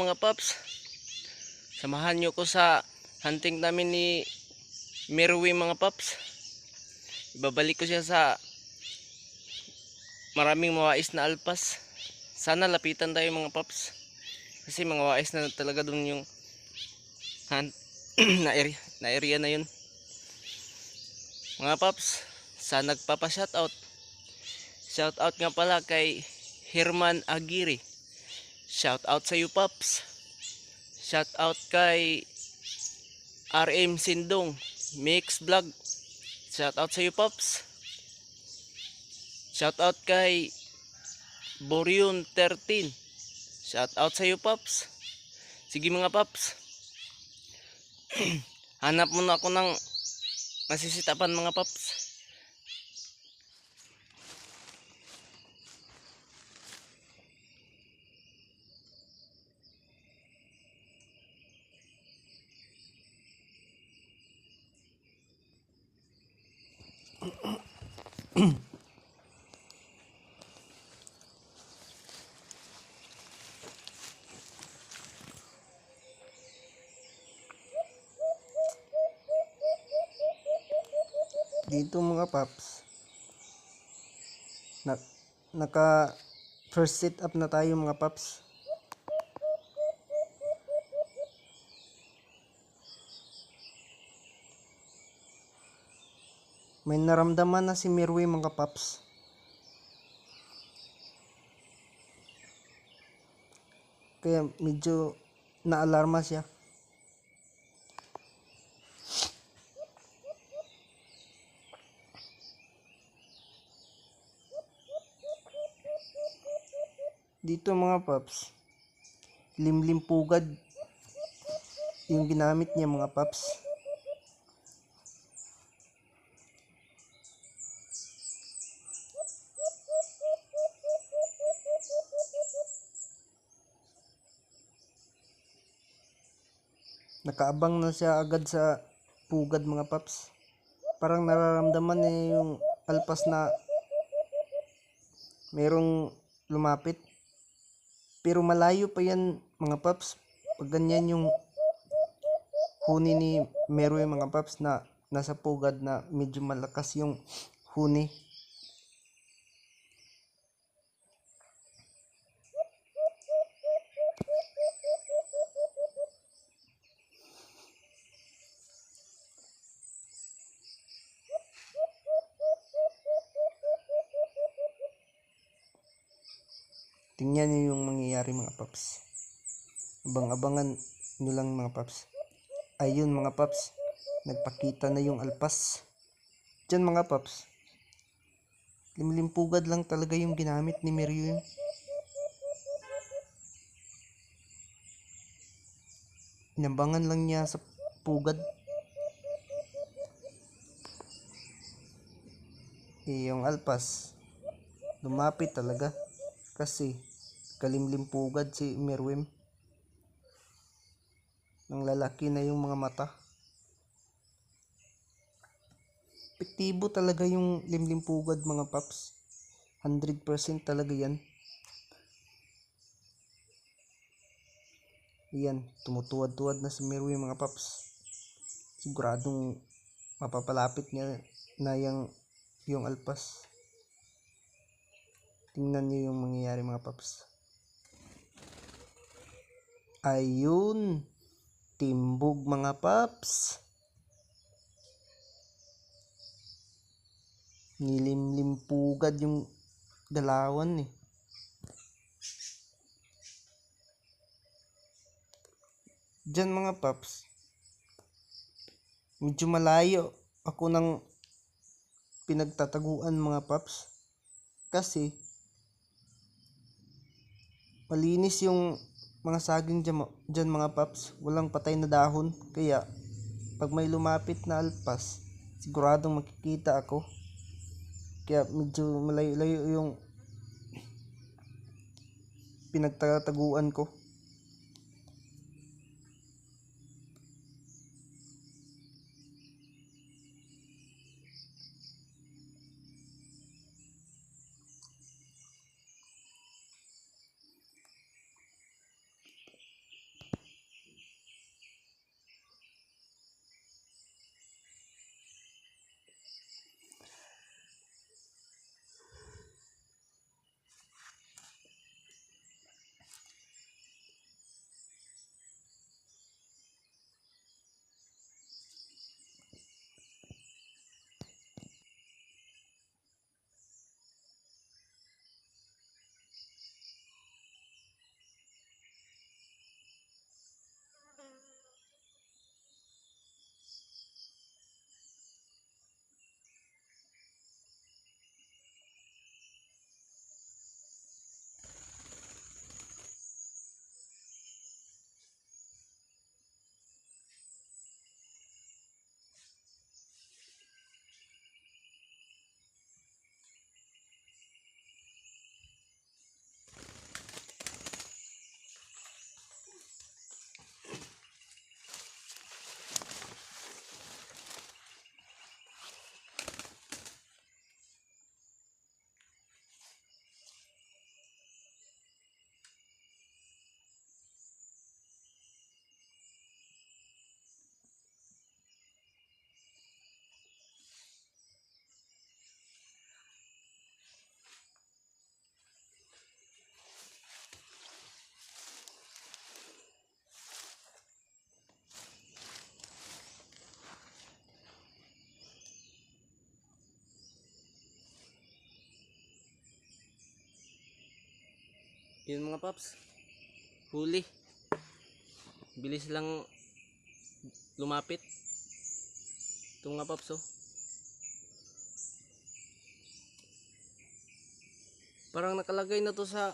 mga paps. Samahan nyo ko sa hunting namin ni Merwin mga paps. Ibabalik ko siya sa maraming mawais na alpas. Sana lapitan tayo mga paps. Kasi mga wais na talaga dun yung hunt na area na yun. Mga paps, sa nagpapa-shoutout. Shoutout nga pala kay Herman Aguirre. Shoutout sa iyo paps. Shoutout kay RM Sindong Mix Vlog. Shoutout sa iyo paps. Shoutout kay Borion 13. Shoutout sa iyo paps. Sige mga paps. Hanap muna ako ng masisitapan mga paps. Dito mga paps, naka first sit up na tayo mga paps. May naramdaman na si Merwin mga paps. Kaya medyo naalarma siya. Dito mga paps, limlim pugad yung ginamit niya mga paps. Nakaabang na siya agad sa pugad mga paps. Parang nararamdaman niya yung alpas na merong lumapit. Pero malayo pa yan mga paps. Pag ganyan yung huni ni Merwin mga paps na nasa pugad na medyo malakas yung huni. Tingnan nyo yung mangyayari mga paps. Abang-abangan nyo lang mga paps. Ayun mga paps, nagpakita na yung alpas. Diyan mga paps, limlimpugad lang talaga yung ginamit ni Merwin. Inabangan lang niya sa pugad. Yung alpas, lumapit talaga. Kasi kalimlimpugad si Merwin. Nang lalaki na yung mga mata. Epektibo talaga yung limlimpugad mga paps. 100% talaga yan. Yan, tumutuwad-tuwad na si Merwin mga paps. Siguradong mapapalapit niya na yung alpas. Tingnan niyo yung mangyayari mga paps. Ayun, timbog mga paps. Nilimlimpugad yung galawan eh. Diyan mga paps, medyo malayo ako ng pinagtataguan mga paps. Kasi malinis yung mga saging dyan mga paps. Walang patay na dahon. Kaya pag may lumapit na alpas, siguradong makikita ako. Kaya medyo malayo-layo yung pinagtataguan ko. Yun mga paps. Huli. Bilis lang lumapit. Ito mga paps oh. Parang nakalagay na to sa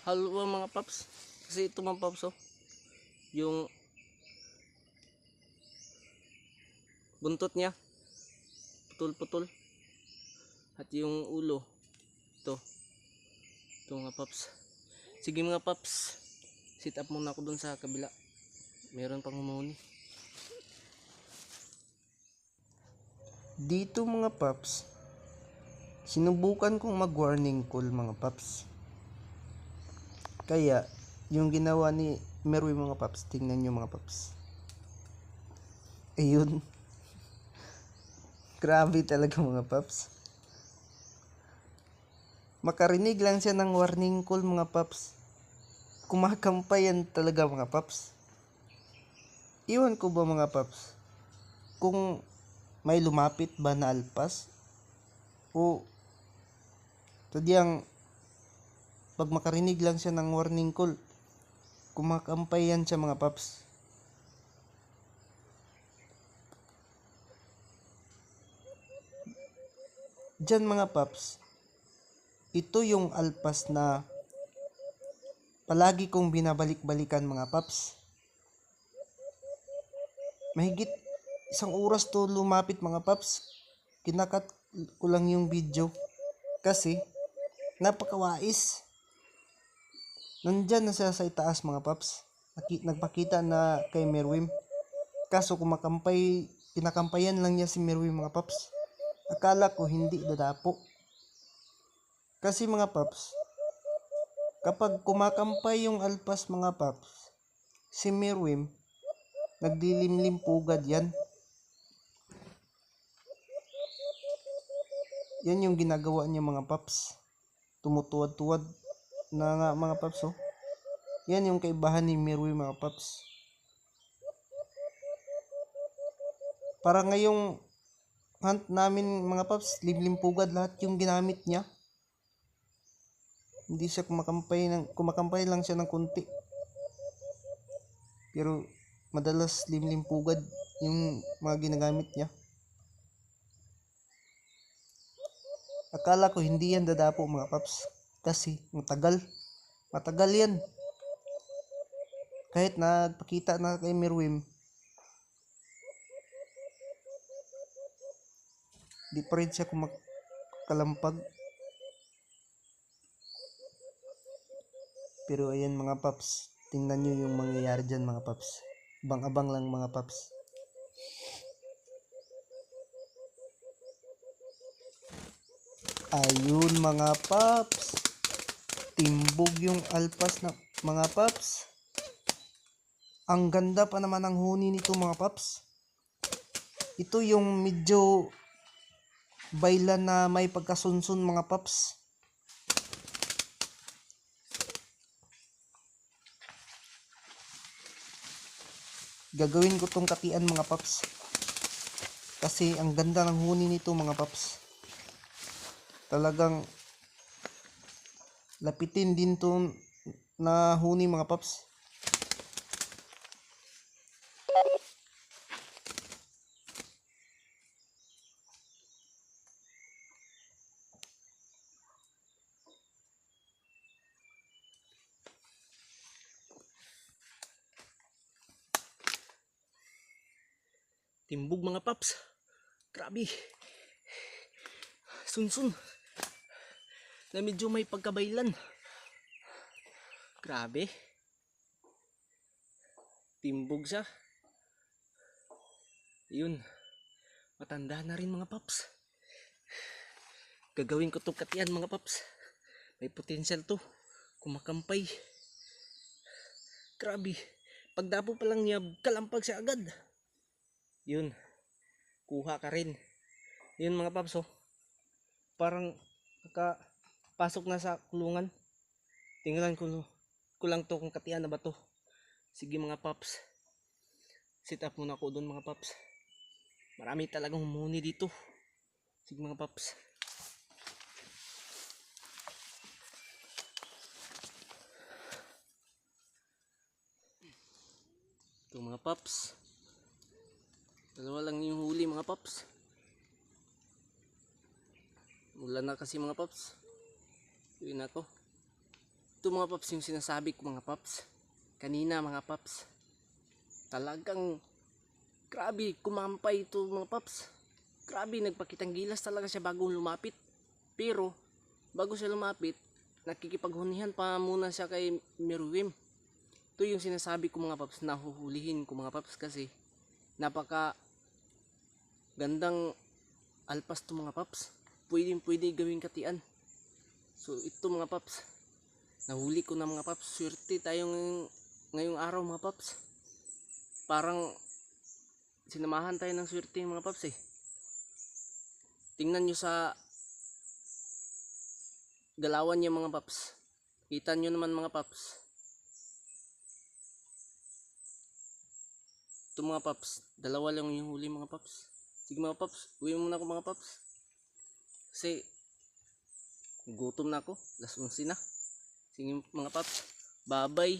halwa mga paps. Kasi ito mga paps oh. Yung buntot niya. Putol-putol. At yung ulo. Ito. Ito mga paps. Sige mga paps. Sit up muna ako dun sa kabila. Meron pang humuni. Dito mga paps, sinubukan kong mag-warning call mga paps. Kaya, yung ginawa ni Merwin mga paps, tingnan nyo mga paps. Ayun. Grabe talaga mga paps. Makarinig lang siya ng warning call mga paps. Kumakampayan talaga mga paps. Iwan ko ba mga paps, kung may lumapit ba na alpas o sadyang pag makarinig lang siya ng warning call, kumakampayan siya mga paps. Diyan mga paps, ito yung alpas na palagi kong binabalik-balikan mga paps. Mahigit 1 oras to lumapit mga paps. Kinakat ko lang yung video kasi napakawais. Nandyan na siya sa itaas mga paps. Nagpakita na kay Merwin. Kaso kinakampayan lang niya si Merwin mga paps. Akala ko hindi dadapo. Kasi mga paps, kapag kumakampay yung alpas mga paps, si Merwin, naglilimlim pugad yan. Yan yung ginagawa niya mga paps. Tumutuwad-tuwad na nga mga paps oh. Yan yung kaibahan ni Merwin mga paps. Para ngayong hunt namin mga paps, limlimpugad lahat yung ginamit niya. Hindi siya kumakampay lang siya ng konti. Pero madalas limlimpugad yung mga ginagamit niya. Akala ko hindi yan dadapo mga paps. Kasi matagal yan. Kahit nagpakita na kay Merwin, di pa rin siya kalampag. Pero ayan mga paps, tingnan nyo yung mangyayari dyan mga paps. Abang-abang lang mga paps. Ayun mga paps, timbog yung alpas na mga paps. Ang ganda pa naman ang huni nito mga paps. Ito yung medyo baylan na may pagkasunsun mga paps. Gagawin ko tong katian mga paps. Kasi ang ganda ng huni nito mga paps. Talagang lapitin din to na huni mga paps. Timbog mga paps. Grabe. Sunsun. Na medyo may pagkabaylan. Grabe. Timbog siya. Yun. Matanda na rin mga paps. Gagawin ko to katian mga paps. May potential to. Kumakampay. Grabe. Pagdapo pa lang niya, kalampag siya agad. Yun. Kuha ka rin. Yun mga paps oh. Parang nakapasok na sa kulungan. Tingnan ko lang to kung katian na ba to. Sige mga paps. Sit up muna ako doon mga paps. Marami talagang humuni dito. Sige mga paps. Ito mga paps. Dalawa lang yung huli mga paps. Ulan na kasi mga paps. Uwi na ako. Ito mga paps yung sinasabi ko mga paps. Kanina mga paps. Talagang grabe kumampay ito mga paps. Grabe nagpakitang gilas talaga siya bago lumapit. Pero bago siya lumapit, nakikipaghunihan pa muna siya kay Merwim. Ito yung sinasabi ko mga paps, nahuhulihin ko mga paps kasi napaka gandang alpas to mga paps. Pwede gawing katian. So ito mga paps, nahuli ko na mga paps. Swerte tayo ngayong araw mga paps. Parang sinamahan tayo ng swerte mga paps eh. Tingnan nyo sa galawan niya mga paps. Kita nyo naman mga paps. Ito mga paps, dalawa lang yung huli mga paps. Sige mga paps, uwi muna ako mga paps. Kasi gutom na ako, 11:00 na. Sige mga paps, bye bye.